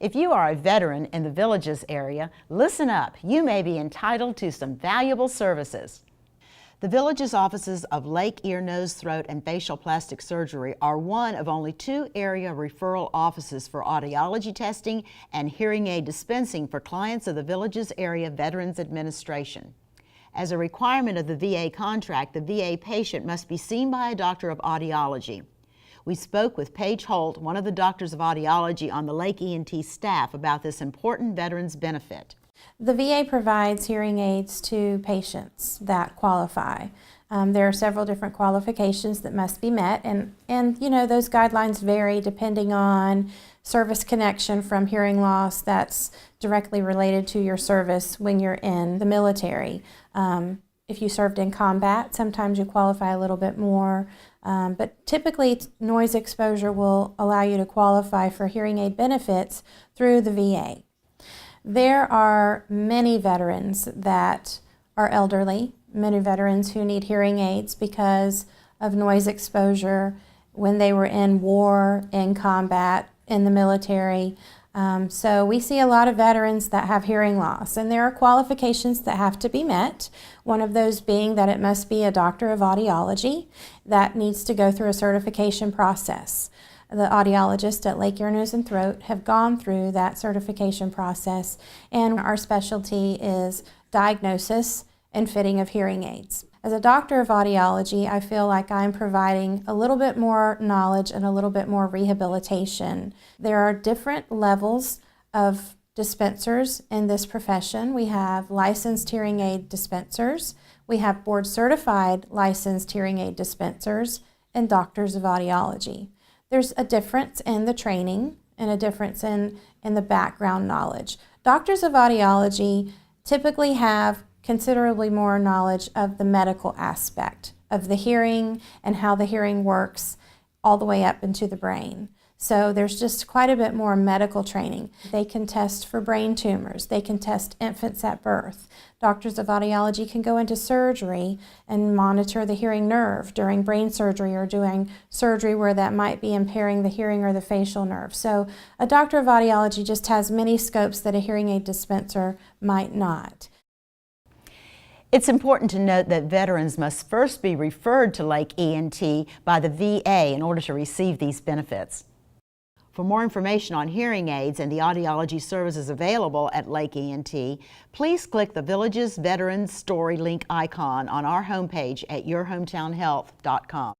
If you are a veteran in the Villages area, listen up. You may be entitled to some valuable services. The Villages offices of Lake, Ear, Nose, Throat, and Facial Plastic Surgery are one of only 2 area referral offices for audiology testing and hearing aid dispensing for clients of the Villages Area Veterans Administration. As a requirement of the VA contract, the VA patient must be seen by a doctor of audiology. We spoke with Paige Holt, one of the doctors of audiology on the Lake ENT staff, about this important veterans benefit. The VA provides hearing aids to patients that qualify. There are several different qualifications that must be met, and those guidelines vary depending on service connection from hearing loss that's directly related to your service when you're in the military. If you served in combat, sometimes you qualify a little bit more, but typically noise exposure will allow you to qualify for hearing aid benefits through the VA. There are many veterans that are elderly, many veterans who need hearing aids because of noise exposure when they were in war, in combat, in the military. So we see a lot of veterans that have hearing loss, and there are qualifications that have to be met. One of those being that it must be a doctor of audiology that needs to go through a certification process. The audiologists at Lake, Ear, Nose, and Throat have gone through that certification process, and our specialty is diagnosis and fitting of hearing aids. As a doctor of audiology, I feel like I'm providing a little bit more knowledge and a little bit more rehabilitation. There are different levels of dispensers in this profession. We have licensed hearing aid dispensers, we have board certified licensed hearing aid dispensers, and doctors of audiology. There's a difference in the training and a difference in the background knowledge. Doctors of audiology typically have considerably more knowledge of the medical aspect of the hearing and how the hearing works all the way up into the brain. So there's just quite a bit more medical training. They can test for brain tumors. They can test infants at birth. Doctors of audiology can go into surgery and monitor the hearing nerve during brain surgery or doing surgery where that might be impairing the hearing or the facial nerve. So a doctor of audiology just has many scopes that a hearing aid dispenser might not. It's important to note that veterans must first be referred to Lake ENT by the VA in order to receive these benefits. For more information on hearing aids and the audiology services available at Lake ENT, please click the Villages Veterans Story link icon on our homepage at yourhometownhealth.com.